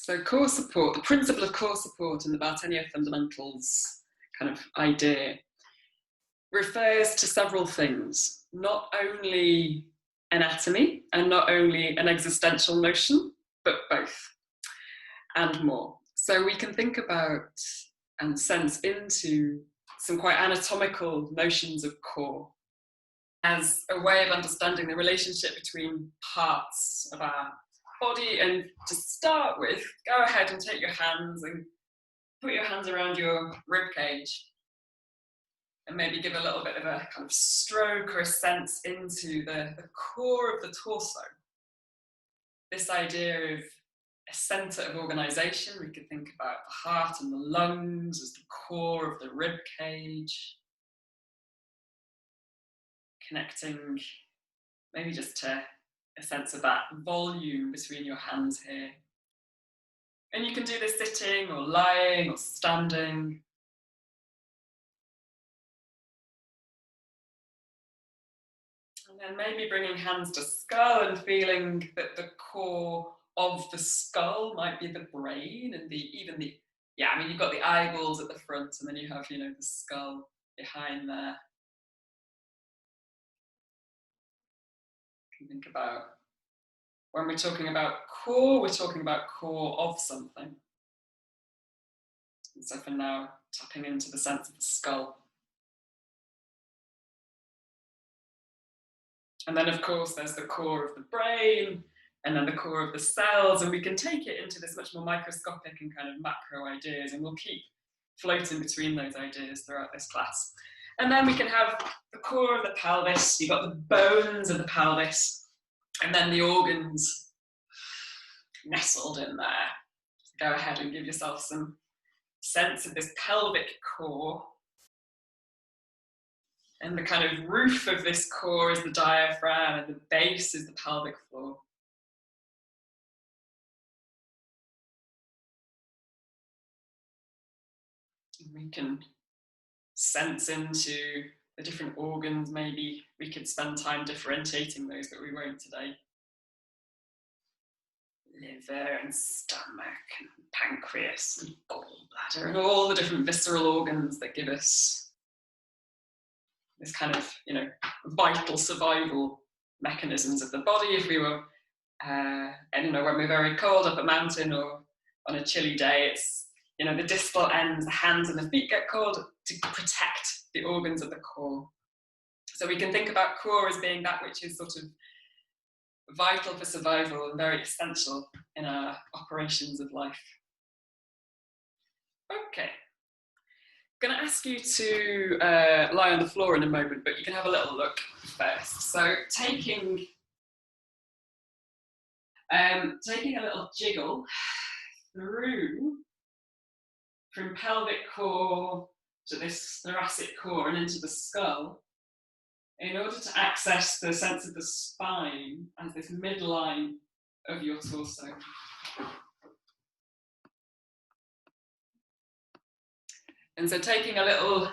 So core support, the principle of core support in the Bartenieff Fundamentals kind of idea refers to several things, not only anatomy and not only an existential notion, but both and more. So we can think about and sense into some quite anatomical notions of core as a way of understanding the relationship between parts of our body. And to start with, go ahead and take your hands and put your hands around your rib cage and maybe give a little bit of a kind of stroke or a sense into the core of the torso. This idea of a center of organization, we could think about the heart and the lungs as the core of the rib cage, connecting maybe just to a sense of that volume between your hands here. And you can do this sitting or lying or standing. And then maybe bringing hands to skull and feeling that the core of the skull might be the brain and you've got the eyeballs at the front and then you have, the skull behind there. You can think about when we're talking about core, we're talking about core of something. And so for now, tapping into the sense of the skull. And then, of course, there's the core of the brain, and then the core of the cells, and we can take it into this much more microscopic and kind of macro ideas, and we'll keep floating between those ideas throughout this class. And then we can have the core of the pelvis, you've got the bones of the pelvis, and then the organs nestled in there. Go ahead and give yourself some sense of this pelvic core. And the kind of roof of this core is the diaphragm, and the base is the pelvic floor. And we can sense into the different organs. Maybe we could spend time differentiating those, but we won't today. Liver and stomach and pancreas and gallbladder and all the different visceral organs that give us this kind of, vital survival mechanisms of the body. If we were, when we're very cold up a mountain or on a chilly day, it's, the distal ends, the hands and the feet get cold to protect the organs of the core. So we can think about core as being that which is sort of vital for survival and very essential in our operations of life. Okay. I'm going to ask you to lie on the floor in a moment, but you can have a little look first. So taking a little jiggle through from pelvic core to this thoracic core and into the skull in order to access the sense of the spine as this midline of your torso. And so taking a little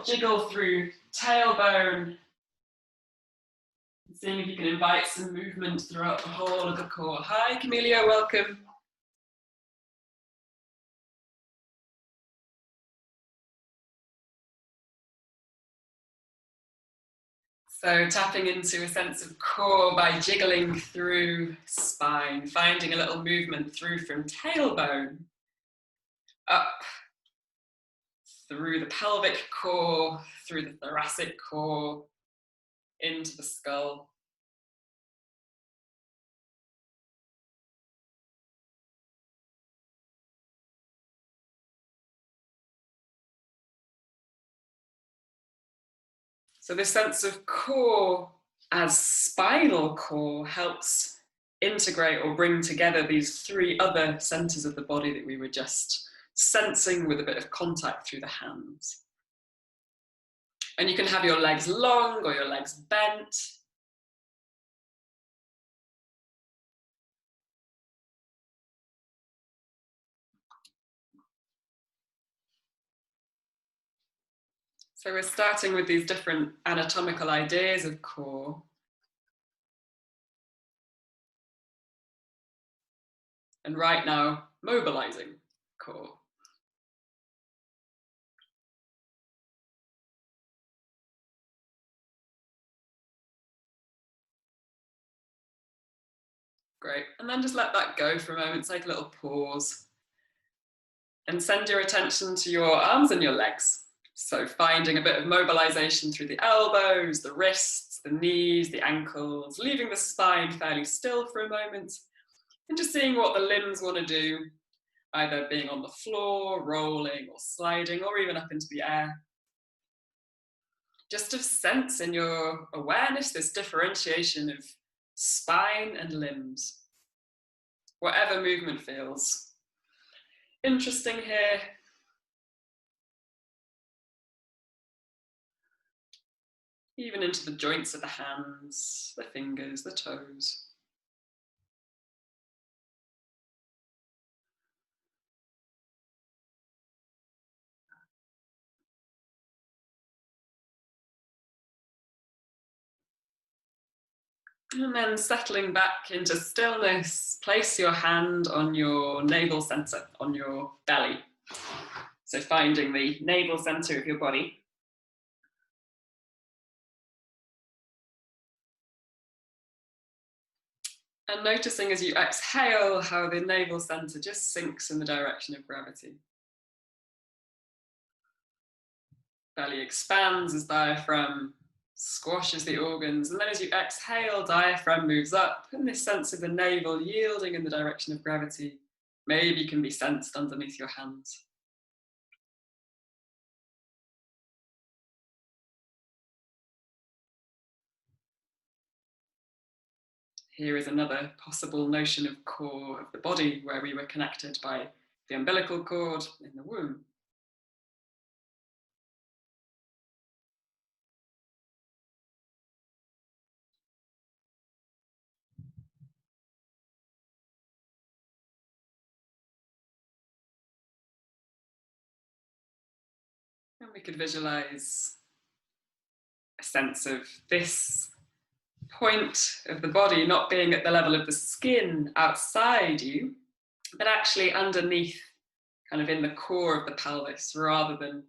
jiggle through tailbone, seeing if you can invite some movement throughout the whole of the core. Hi, Camelia, welcome. So tapping into a sense of core by jiggling through spine, finding a little movement through from tailbone, up through the pelvic core, through the thoracic core, into the skull. So this sense of core as spinal core helps integrate or bring together these three other centers of the body that we were just sensing with a bit of contact through the hands. And you can have your legs long or your legs bent. So we're starting with these different anatomical ideas of core. And right now, mobilizing core. Great. And then just let that go for a moment. Take a little pause. And send your attention to your arms and your legs. So finding a bit of mobilization through the elbows, the wrists, the knees, the ankles, leaving the spine fairly still for a moment, and just seeing what the limbs want to do, either being on the floor, rolling or sliding, or even up into the air. Just to sense in your awareness this differentiation of spine and limbs. Whatever movement feels interesting here. Even into the joints of the hands, the fingers, the toes. And then settling back into stillness, place your hand on your navel center, on your belly. So finding the navel center of your body. And noticing as you exhale how the navel center just sinks in the direction of gravity. Belly expands as diaphragm squashes the organs, and then as you exhale, diaphragm moves up, and this sense of the navel yielding in the direction of gravity maybe can be sensed underneath your hands. Here is another possible notion of core of the body where we were connected by the umbilical cord in the womb. And we could visualize a sense of this point of the body not being at the level of the skin outside you, but actually underneath, kind of in the core of the pelvis, rather than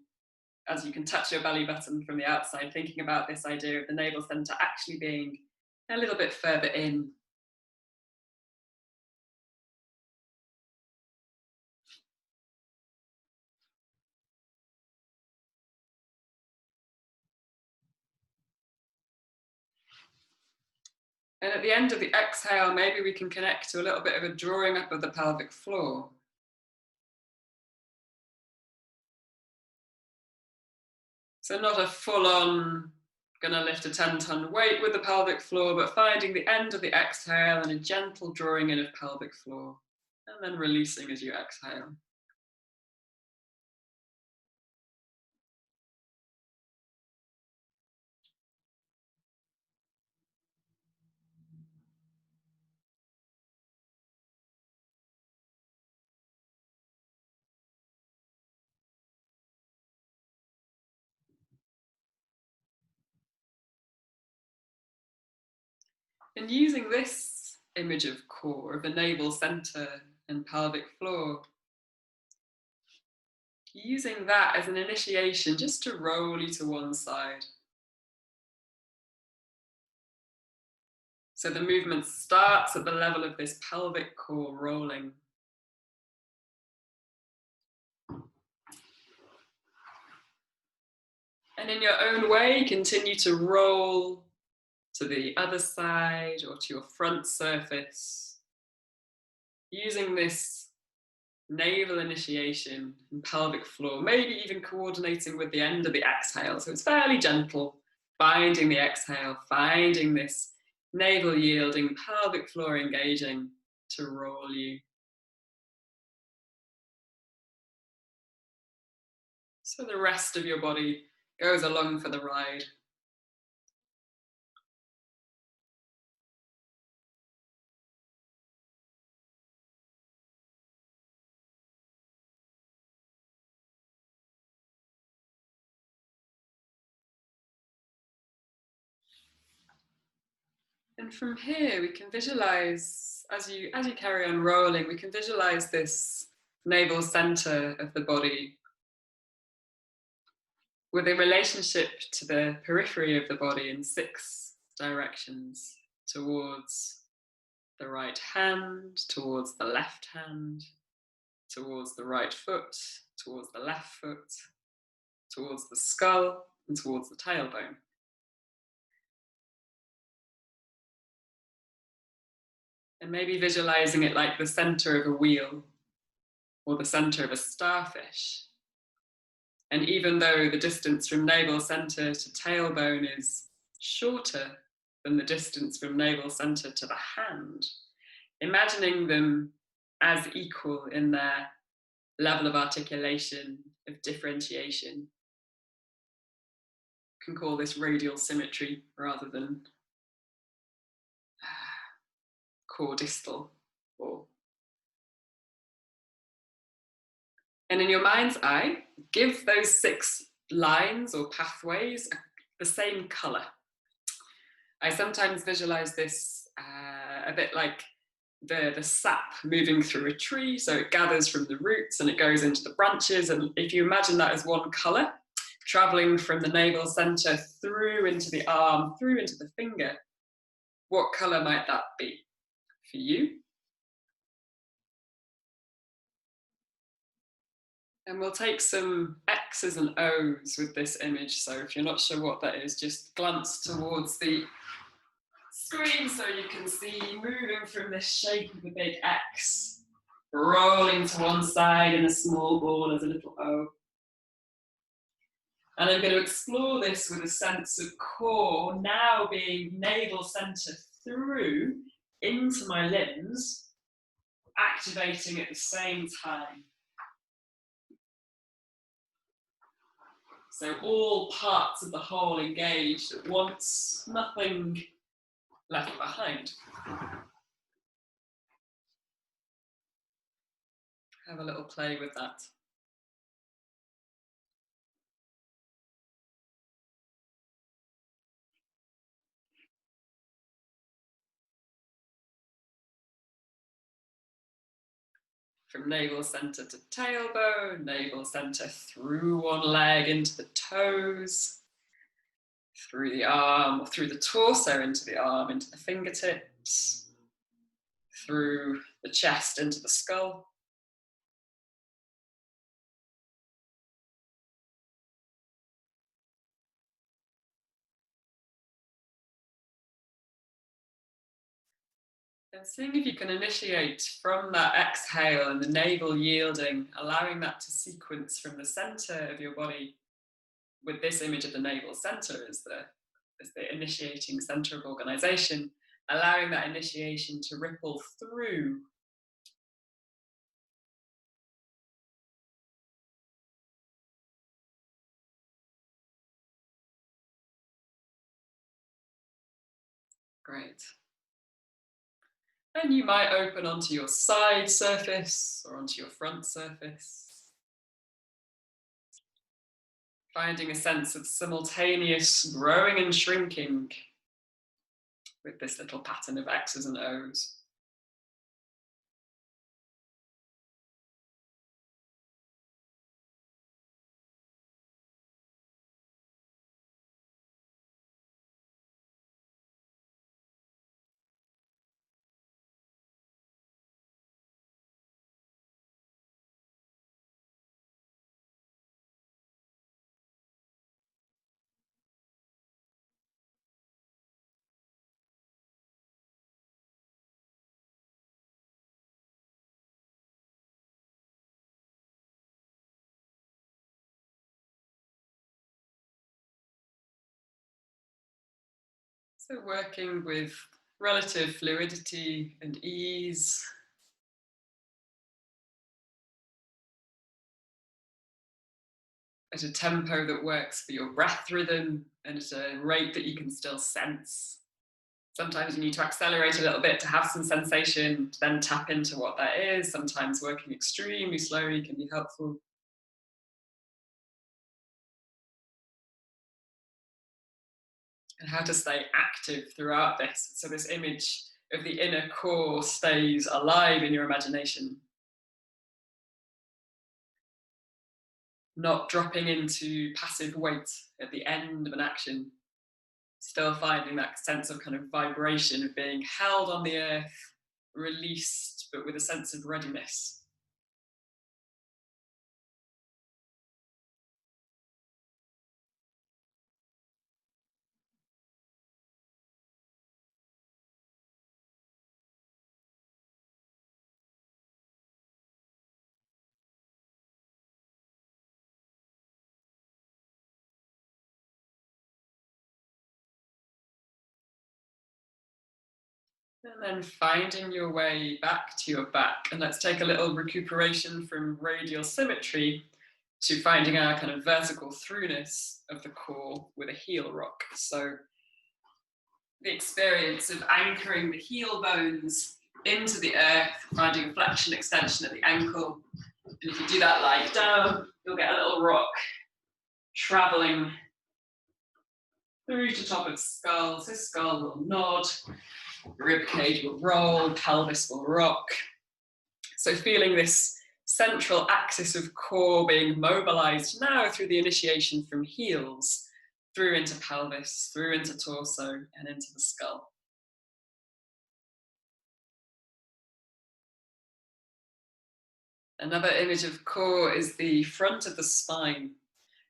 as you can touch your belly button from the outside, thinking about this idea of the navel center actually being a little bit further in. And at the end of the exhale, maybe we can connect to a little bit of a drawing up of the pelvic floor. So not a full-on, gonna lift a 10-ton weight with the pelvic floor, but finding the end of the exhale and a gentle drawing in of pelvic floor, and then releasing as you exhale. And using this image of core, of the navel center and pelvic floor, using that as an initiation just to roll you to one side. So the movement starts at the level of this pelvic core rolling. And in your own way, continue to roll to the other side or to your front surface, using this navel initiation and pelvic floor, maybe even coordinating with the end of the exhale. So it's fairly gentle, finding the exhale, finding this navel yielding, pelvic floor engaging to roll you. So the rest of your body goes along for the ride. And from here, we can visualize, as you carry on rolling, we can visualize this navel center of the body with a relationship to the periphery of the body in 6 directions: towards the right hand, towards the left hand, towards the right foot, towards the left foot, towards the skull, and towards the tailbone. And maybe visualizing it like the center of a wheel or the center of a starfish. And even though the distance from navel center to tailbone is shorter than the distance from navel center to the hand, imagining them as equal in their level of articulation, of differentiation. You can call this radial symmetry rather than core distal. And in your mind's eye, give those 6 lines or pathways the same color. I sometimes visualize this a bit like the sap moving through a tree. So it gathers from the roots and it goes into the branches. And if you imagine that as one color, traveling from the navel center through into the arm, through into the finger, what color might that be for you? And we'll take some X's and O's with this image. So if you're not sure what that is, just glance towards the screen so you can see moving from this shape of a big X, rolling to one side in a small ball as a little O. And I'm going to explore this with a sense of core now being navel center through into my limbs, activating at the same time. So all parts of the whole engaged at once, nothing left behind. Have a little play with that. From navel center to tailbone, navel center through one leg into the toes, through the arm, or through the torso into the arm, into the fingertips, through the chest into the skull. And seeing if you can initiate from that exhale and the navel yielding, allowing that to sequence from the center of your body with this image of the navel center as the initiating center of organization, allowing that initiation to ripple through. Great. And you might open onto your side surface or onto your front surface, finding a sense of simultaneous growing and shrinking with this little pattern of X's and O's. So working with relative fluidity and ease, at a tempo that works for your breath rhythm and at a rate that you can still sense. Sometimes you need to accelerate a little bit to have some sensation, to then tap into what that is. Sometimes working extremely slowly can be helpful. and how to stay active throughout this. So this image of the inner core stays alive in your imagination, not dropping into passive weight at the end of an action, still finding that sense of kind of vibration of being held on the earth, released, but with a sense of readiness. And then finding your way back to your back. And let's take a little recuperation from radial symmetry to finding our kind of vertical throughness of the core with a heel rock. So the experience of anchoring the heel bones into the earth, finding a flexion extension at the ankle. And if you do that lie down, you'll get a little rock traveling through to top of skull. So skull will nod, rib cage will roll, pelvis will rock. So feeling this central axis of core being mobilized now through the initiation from heels, through into pelvis, through into torso, and into the skull. Another image of core is the front of the spine,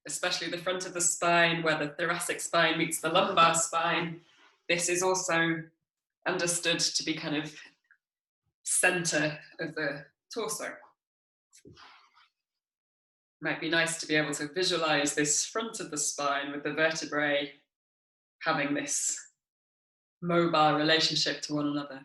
especially the front of the spine where the thoracic spine meets the lumbar spine. This is also understood to be kind of center of the torso. Might be nice to be able to visualize this front of the spine with the vertebrae having this mobile relationship to one another.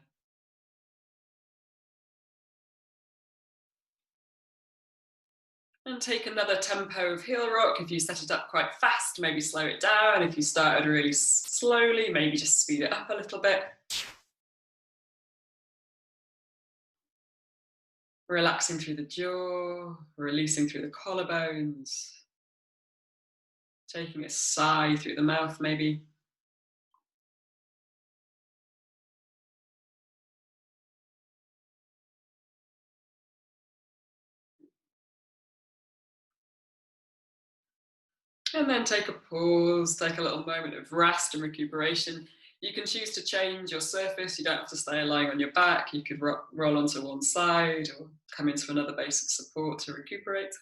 And take another tempo of heel rock. If you set it up quite fast, maybe slow it down. If you started really slowly, maybe just speed it up a little bit. Relaxing through the jaw, releasing through the collarbones. Taking a sigh through the mouth, maybe. And then take a pause, take a little moment of rest and recuperation. You can choose to change your surface. You don't have to stay lying on your back. You could roll onto one side or come into another base of support to recuperate.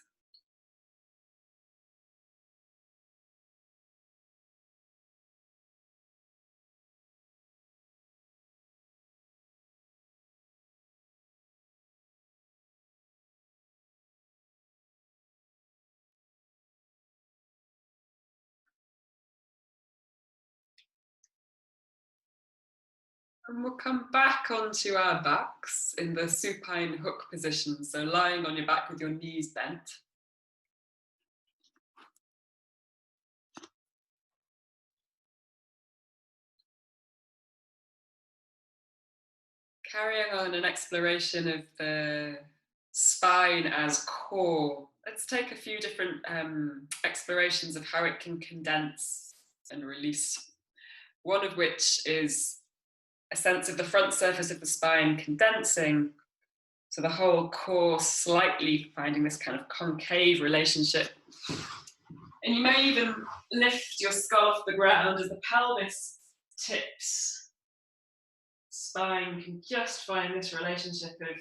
And we'll come back onto our backs in the supine hook position. So lying on your back with your knees bent. Carrying on an exploration of the spine as core. Let's take a few different explorations of how it can condense and release. One of which is a sense of the front surface of the spine condensing, so the whole core slightly finding this kind of concave relationship. And you may even lift your skull off the ground as the pelvis tips. Spine can just find this relationship of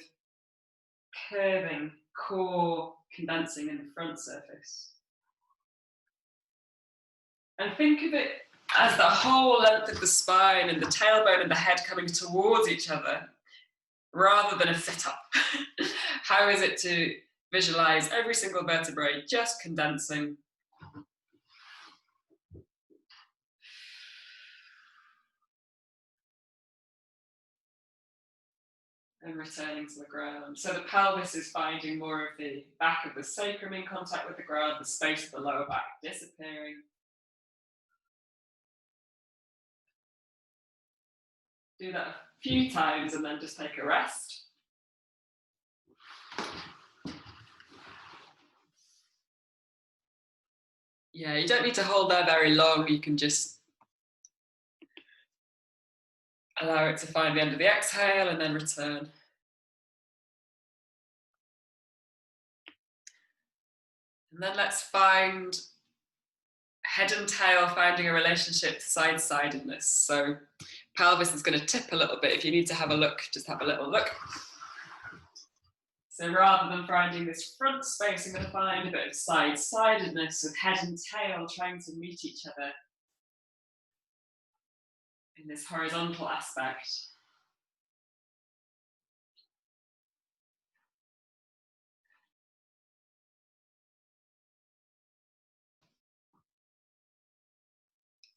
curving, core condensing in the front surface. And think of it as the whole length of the spine and the tailbone and the head coming towards each other, rather than a sit-up. How is it to visualize every single vertebrae just condensing? And returning to the ground. So the pelvis is finding more of the back of the sacrum in contact with the ground, the space of the lower back disappearing. Do that a few times and then just take a rest. Yeah, you don't need to hold there very long. You can just Allow it to find the end of the exhale and then return. And then let's find head and tail finding a relationship to side-sidedness. So pelvis is going to tip a little bit. If you need to have a look, just have a little look. So rather than finding this front space, I'm going to find a bit of side-sidedness with head and tail trying to meet each other in this horizontal aspect.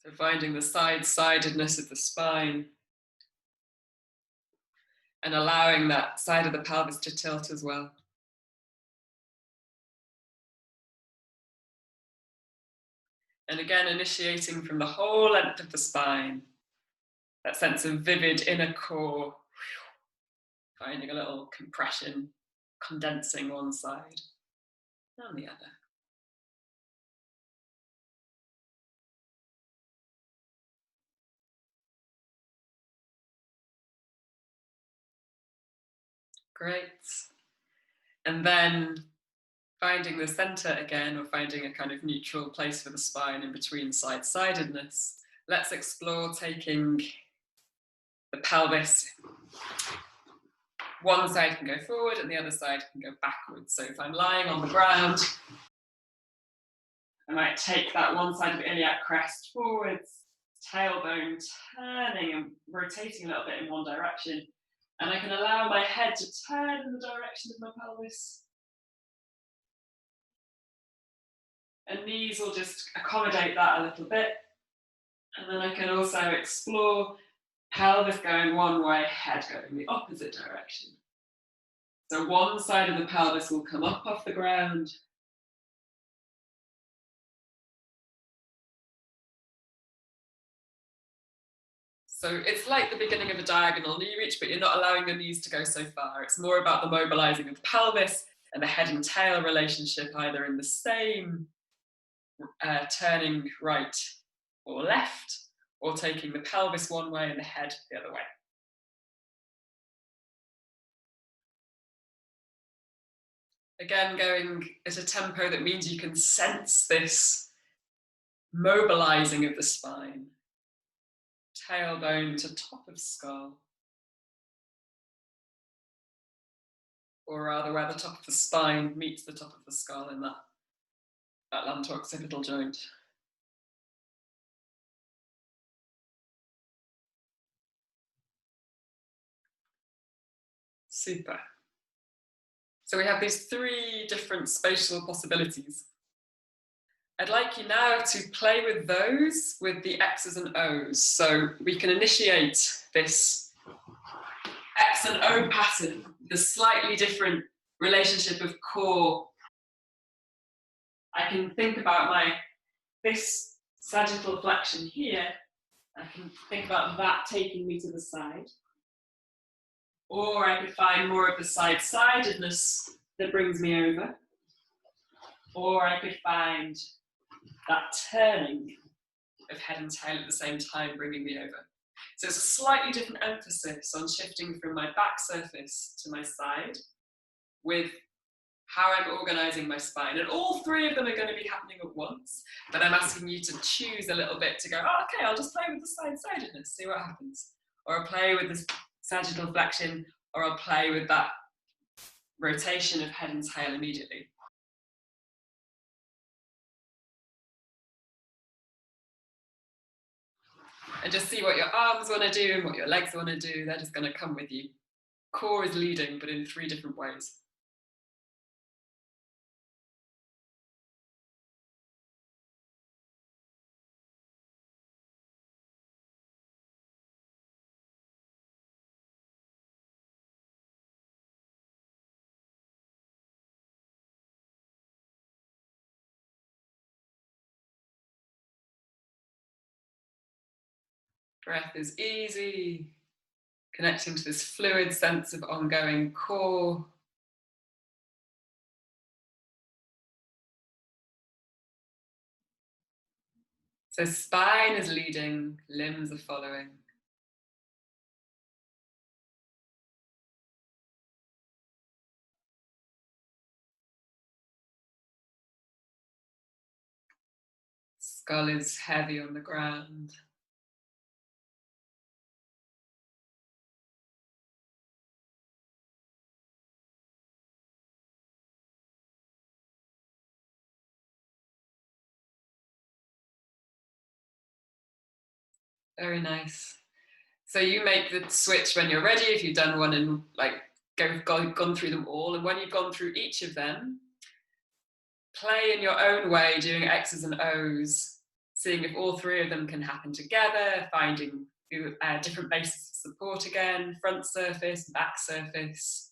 So finding the side-sidedness of the spine and allowing that side of the pelvis to tilt as well. And again, initiating from the whole length of the spine, that sense of vivid inner core, finding a little compression, condensing one side and the other. Great. And then finding the center again, or finding a kind of neutral place for the spine in between side-sidedness. Let's explore taking the pelvis. One side can go forward and the other side can go backwards. So if I'm lying on the ground, I might take that one side of the iliac crest forwards, tailbone turning and rotating a little bit in one direction. And I can allow my head to turn in the direction of my pelvis. And knees will just accommodate that a little bit. And then I can also explore pelvis going one way, head going the opposite direction. So one side of the pelvis will come up off the ground. So it's like the beginning of a diagonal knee reach, but you're not allowing the knees to go so far. It's more about the mobilizing of the pelvis and the head and tail relationship, either in the same turning right or left, or taking the pelvis one way and the head the other way. Again, going at a tempo that means you can sense this mobilizing of the spine. Tailbone to top of skull. Or rather where the top of the spine meets the top of the skull in that atlanto-occipital joint. Super. So we have these three different spatial possibilities. I'd like you now to play with those with the X's and O's. So we can initiate this X and O pattern, the slightly different relationship of core. I can think about this sagittal flexion here. I can think about that taking me to the side. Or I could find more of the side-sidedness that brings me over. Or I could find that turning of head and tail at the same time bringing me over. So it's a slightly different emphasis on shifting from my back surface to my side with how I'm organizing my spine. And all three of them are going to be happening at once, but I'm asking you to choose a little bit to go, oh, okay, I'll just play with the side-sidedness, see what happens. Or I'll play with the sagittal flexion, or I'll play with that rotation of head and tail immediately. And just see what your arms want to do and what your legs want to do. They're just going to come with you. Core is leading, but in three different ways. Breath is easy, connecting to this fluid sense of ongoing core. So spine is leading, limbs are following. Skull is heavy on the ground. Very nice. So you make the switch when you're ready, if you've done one and like gone through them all. And when you've gone through each of them, play in your own way, doing X's and O's, seeing if all three of them can happen together, finding different bases of support again, front surface, back surface,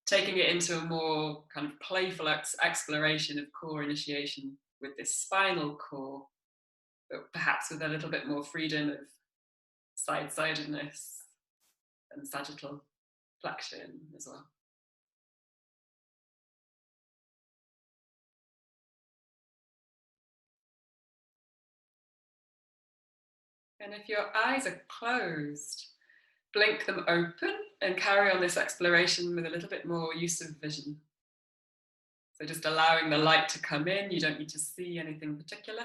taking it into a more kind of playful exploration of core initiation with this spinal core, but perhaps with a little bit more freedom of side-sidedness and sagittal flexion as well. And if your eyes are closed, blink them open and carry on this exploration with a little bit more use of vision. So just allowing the light to come in, you don't need to see anything particular.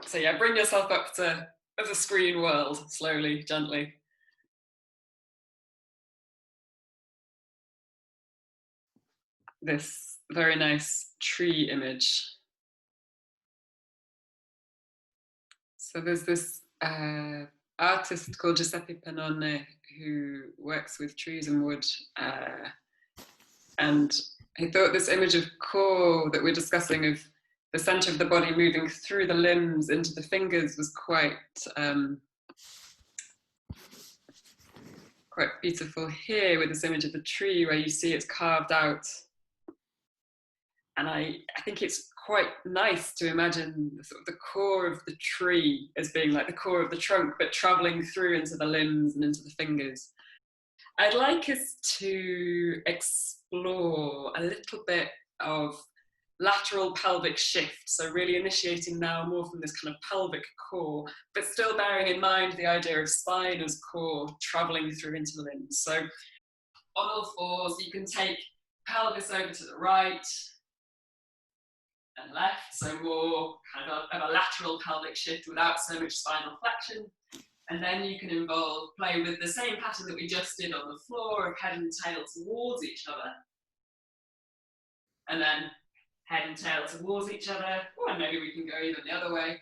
So yeah, bring yourself up to the screen world, slowly, gently. This very nice tree image. So there's this artist called Giuseppe Pannone who works with trees and wood, and he thought this image of core that we're discussing, of the center of the body moving through the limbs into the fingers, was quite beautiful here with this image of the tree where you see it's carved out. And I think it's quite nice to imagine the core of the tree as being like the core of the trunk, but traveling through into the limbs and into the fingers. I'd like us to explore a little bit of lateral pelvic shift. So really initiating now more from this kind of pelvic core, but still bearing in mind the idea of spine as core traveling through into the limbs. So on all fours, you can take pelvis over to the right and left, so more kind of a lateral pelvic shift without so much spinal flexion. And then you can play with the same pattern that we just did on the floor of head and tail towards each other. And then head and tail towards each other, or maybe we can go even the other way.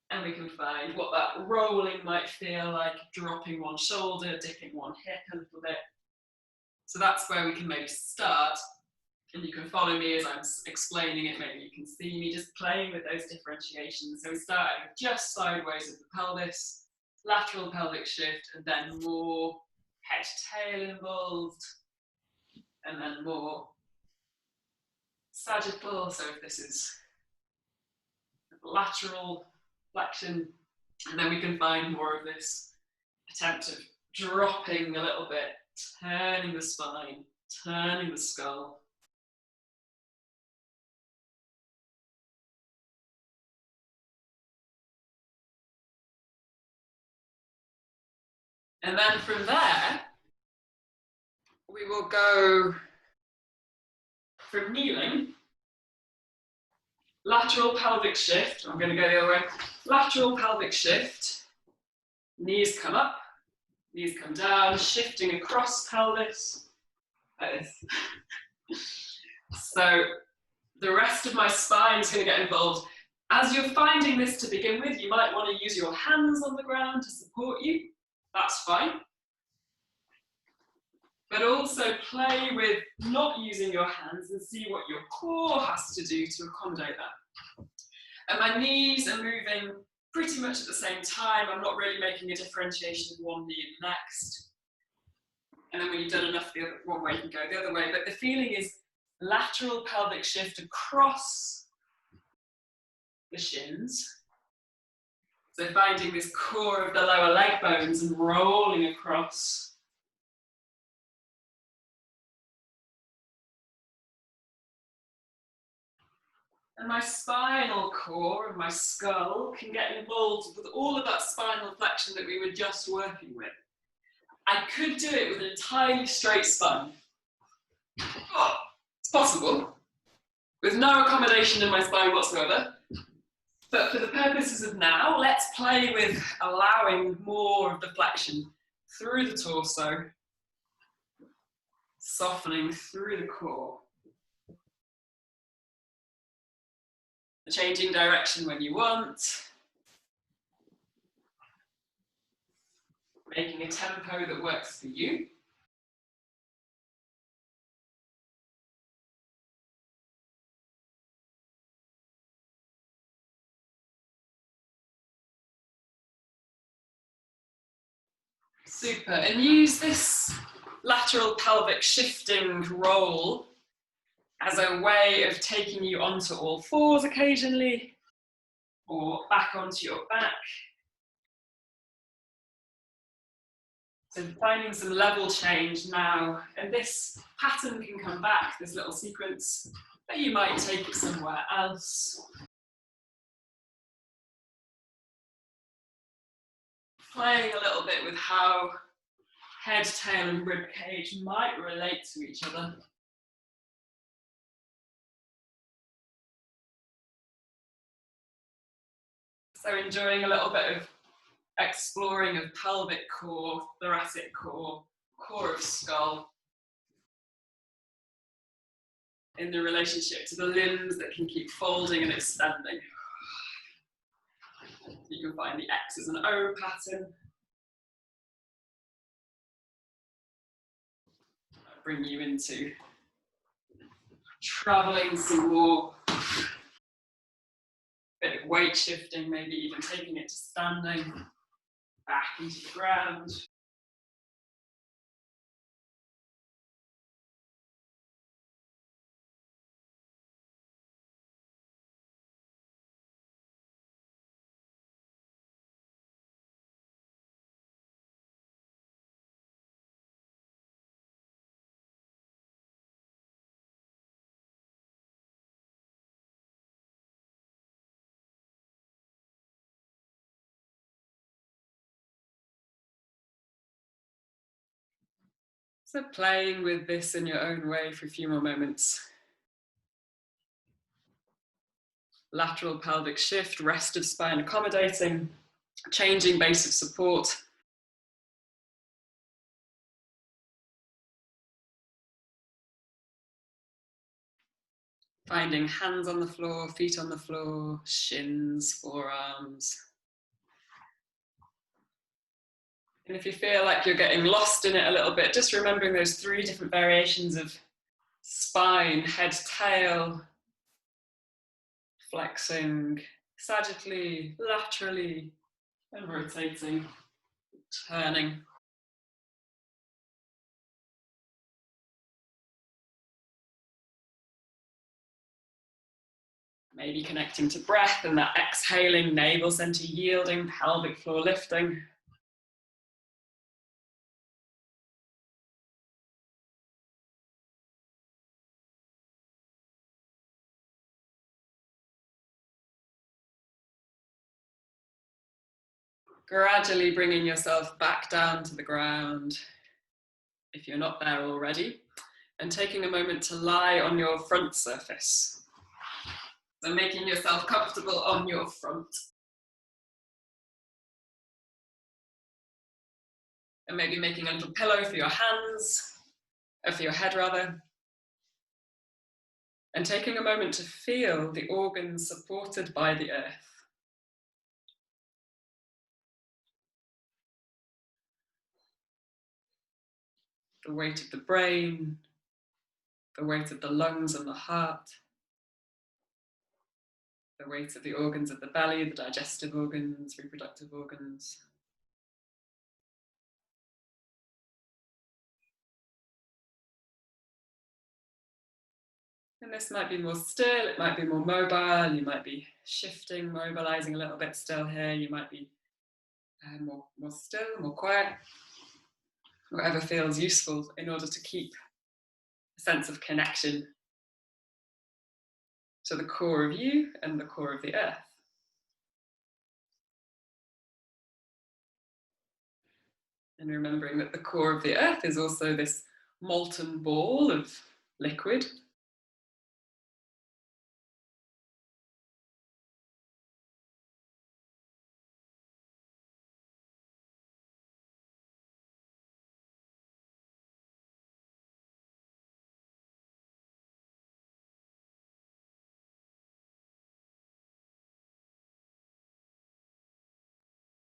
And we can find what that rolling might feel like, dropping one shoulder, dipping one hip a little bit. So that's where we can maybe start. And you can follow me as I'm explaining it. Maybe you can see me just playing with those differentiations. So we start just sideways of the pelvis, lateral pelvic shift, and then more head to tail involved, and then more sagittal. So if this is lateral flexion, and then we can find more of this attempt of dropping a little bit, turning the spine, turning the skull. And then from there, we will go from kneeling, lateral pelvic shift. I'm going to go the other way. Lateral pelvic shift. Knees come up, knees come down, shifting across pelvis. Like this. So the rest of my spine is going to get involved. As you're finding this to begin with, you might want to use your hands on the ground to support you. That's fine. But also play with not using your hands and see what your core has to do to accommodate that. And my knees are moving pretty much at the same time. I'm not really making a differentiation of one knee and the next. And then when you've done enough the other one way, you can go the other way. But the feeling is lateral pelvic shift across the shins. So finding this core of the lower leg bones and rolling across. And my spinal core of my skull can get involved with all of that spinal flexion that we were just working with. I could do it with an entirely straight spine. Oh, it's possible, with no accommodation in my spine whatsoever. But for the purposes of now, let's play with allowing more of the flexion through the torso, softening through the core. Changing direction when you want. Making a tempo that works for you. Super, and use this lateral pelvic shifting roll as a way of taking you onto all fours occasionally, or back onto your back. So finding some level change now, and this pattern can come back, this little sequence, but you might take it somewhere else. Playing a little bit with how head, tail and rib cage might relate to each other. So enjoying a little bit of exploring of pelvic core, thoracic core, core of skull, in the relationship to the limbs that can keep folding and extending. You can find the X as an O pattern. Bring you into traveling some more. Bit of weight shifting, maybe even taking it to standing, back into the ground. So playing with this in your own way for a few more moments. Lateral pelvic shift, rest of spine accommodating, changing base of support. Finding hands on the floor, feet on the floor, shins, forearms. And if you feel like you're getting lost in it a little bit, just remembering those 3 different variations of spine, head, tail, flexing sagittally, laterally, and rotating, turning. Maybe connecting to breath and that exhaling, navel center yielding, pelvic floor lifting. Gradually bringing yourself back down to the ground, if you're not there already, and taking a moment to lie on your front surface. So making yourself comfortable on your front. And maybe making a little pillow for your hands, or for your head rather. And taking a moment to feel the organs supported by the earth. The weight of the brain, the weight of the lungs and the heart, the weight of the organs of the belly, the digestive organs, reproductive organs. And this might be more still, it might be more mobile, you might be shifting, mobilizing a little bit still here, you might be more still, more quiet, whatever feels useful in order to keep a sense of connection to the core of you and the core of the earth. And remembering that the core of the earth is also this molten ball of liquid.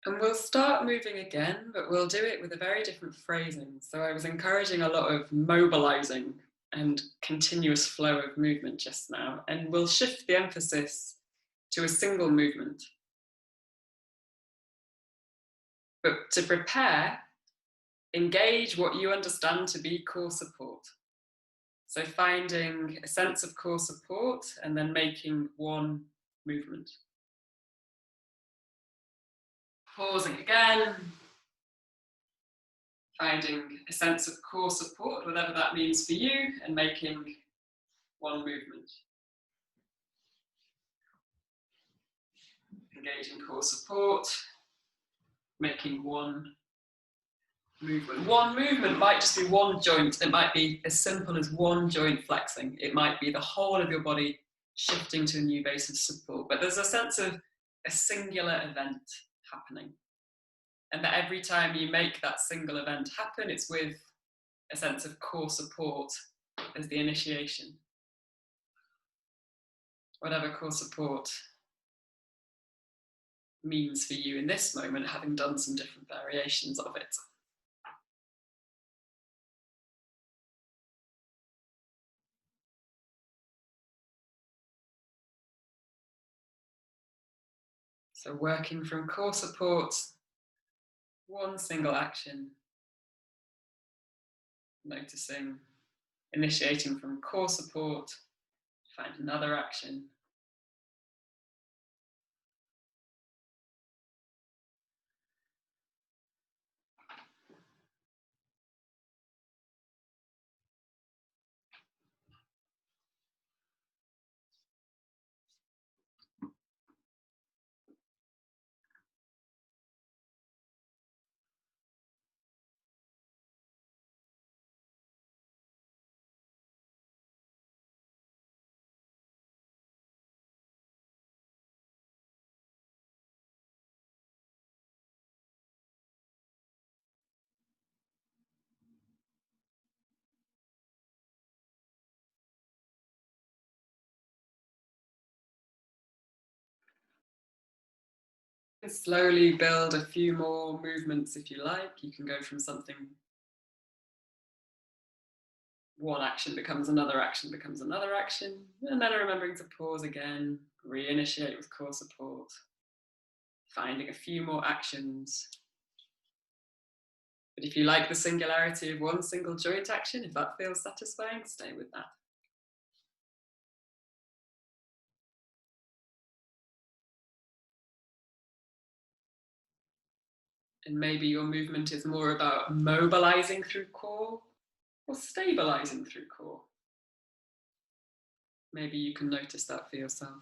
And we'll start moving again, but we'll do it with a very different phrasing. So I was encouraging a lot of mobilizing and continuous flow of movement just now, and we'll shift the emphasis to a single movement. But to prepare, engage what you understand to be core support. So finding a sense of core support and then making one movement. Pausing again, finding a sense of core support, whatever that means for you, and making one movement. Engaging core support, making one movement. One movement might just be one joint. It might be as simple as one joint flexing. It might be the whole of your body shifting to a new base of support. But there's a sense of a singular event happening. And that every time you make that single event happen, it's with a sense of core support as the initiation. Whatever core support means for you in this moment, having done some different variations of it. So working from core support, one single action, noticing, initiating from core support, find another action. Slowly build a few more movements if you like. You can go from something, one action becomes another action, becomes another action, and then remembering to pause again, reinitiate with core support, finding a few more actions. But if you like the singularity of one single joint action, if that feels satisfying, stay with that. And maybe your movement is more about mobilizing through core or stabilizing through core. Maybe you can notice that for yourself.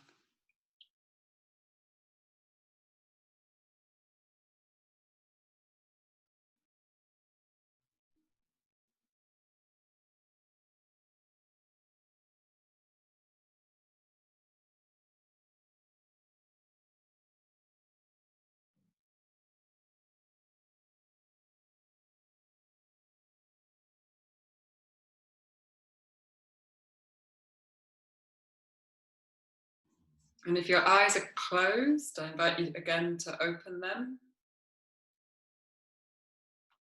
And if your eyes are closed, I invite you again to open them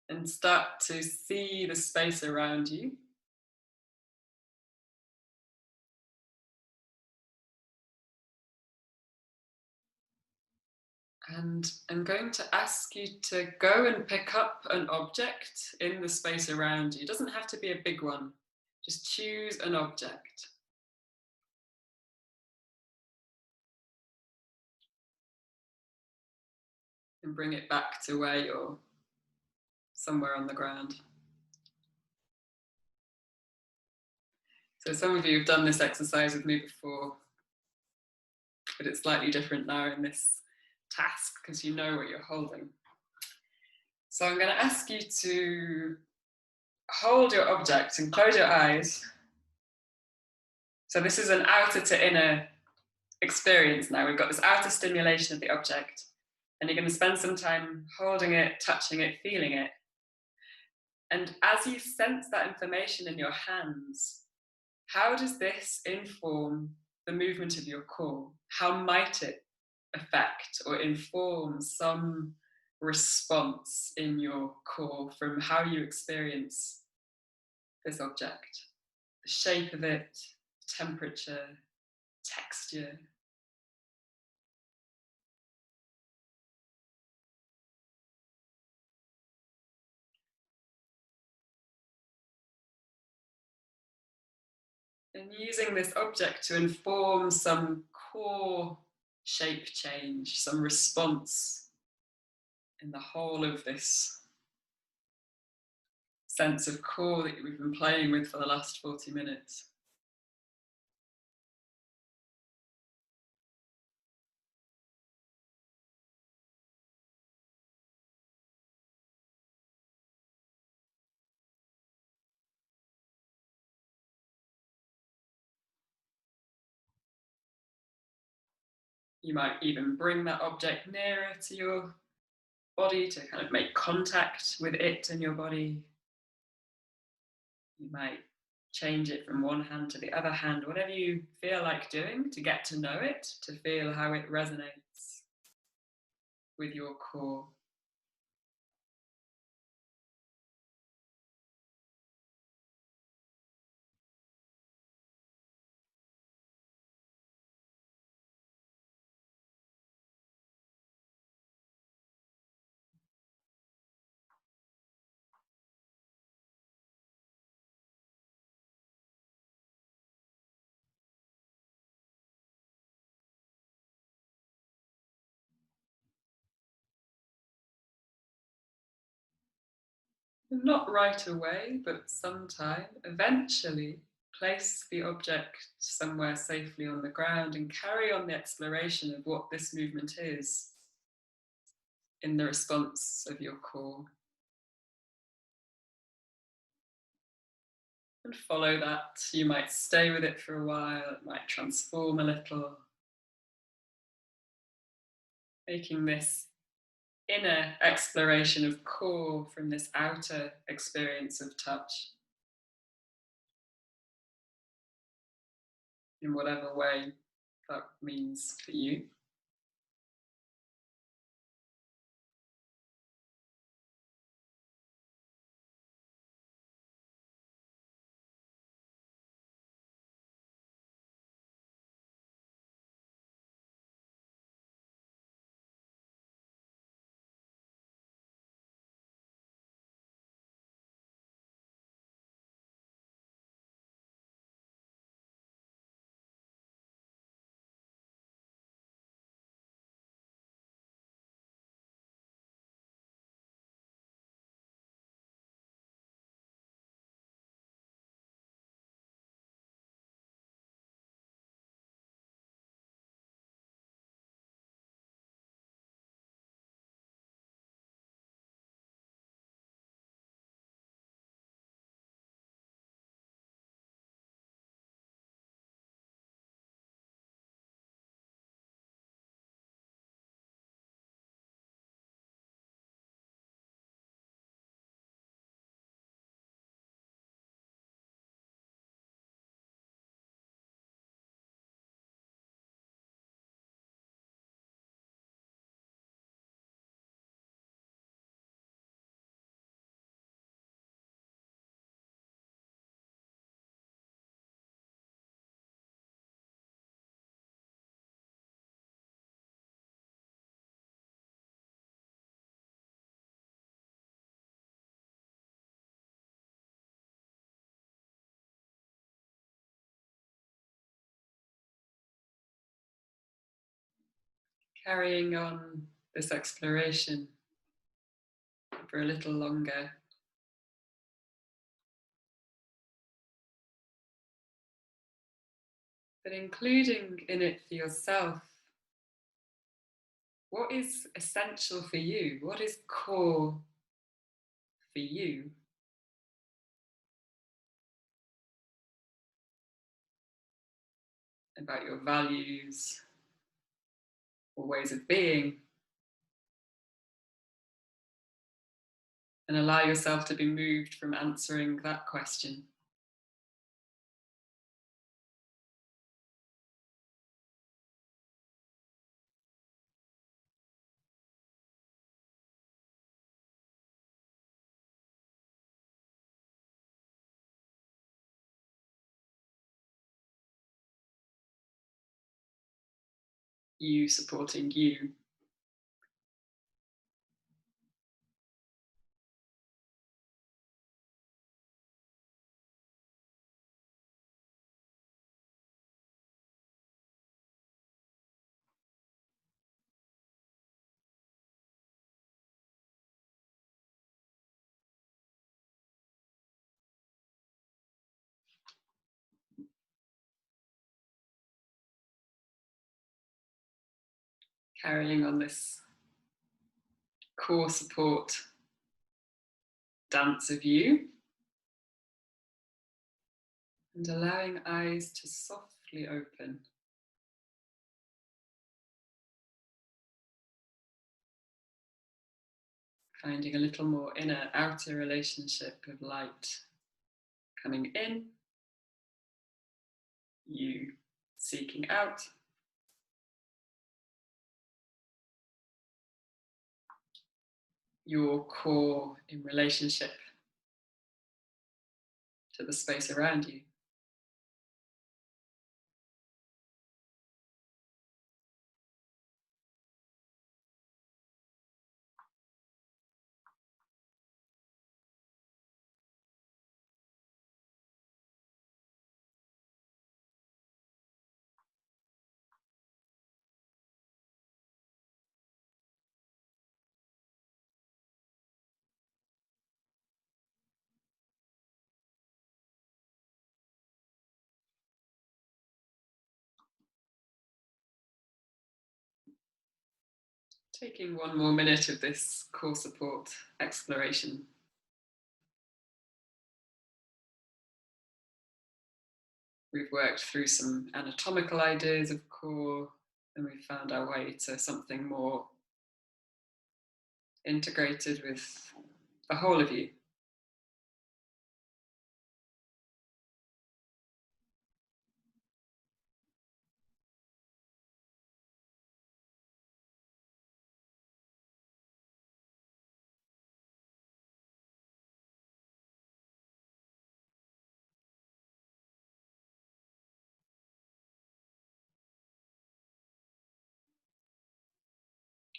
and start to see the space around you. And I'm going to ask you to go and pick up an object in the space around you. It doesn't have to be a big one. Just choose an object. and bring it back to where you're somewhere on the ground. So some of you have done this exercise with me before, but it's slightly different now in this task because you know what you're holding. So I'm going to ask you to hold your object and close your eyes. So this is an outer to inner experience now. We've got this outer stimulation of the object, and you're going to spend some time holding it, touching it, feeling it. And as you sense that information in your hands, how does this inform the movement of your core? How might it affect or inform some response in your core from how you experience this object? The shape of it, temperature, texture. And using this object to inform some core shape change, some response in the whole of this sense of core that we've been playing with for the last 40 minutes. You might even bring that object nearer to your body to kind of make contact with it and your body. You might change it from one hand to the other hand, whatever you feel like doing to get to know it, to feel how it resonates with your core. Not right away, but sometime, eventually, place the object somewhere safely on the ground and carry on the exploration of what this movement is in the response of your core. And follow that. You might stay with it for a while, it might transform a little, making this inner exploration of core from this outer experience of touch in whatever way that means for you. Carrying on this exploration for a little longer. But including in it for yourself, what is essential for you? What is core for you? About your values or ways of being. And allow yourself to be moved from answering that question. You supporting you. Carrying on this core support dance of you. And allowing eyes to softly open. Finding a little more inner outer relationship of light coming in, you seeking out, your core in relationship to the space around you. Taking one more minute of this core support exploration. We've worked through some anatomical ideas of core, and we've found our way to something more integrated with the whole of you.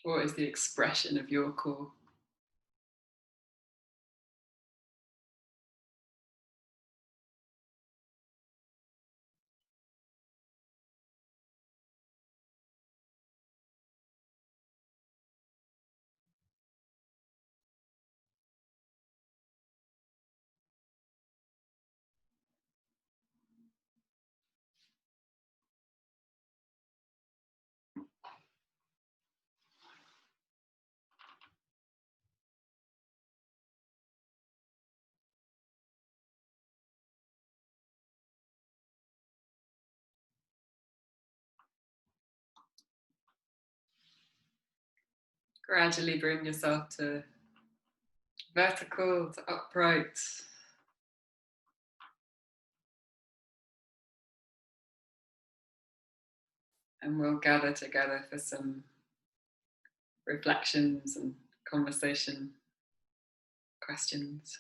What is the expression of your core? Gradually bring yourself to vertical, to upright. And we'll gather together for some reflections and conversation questions.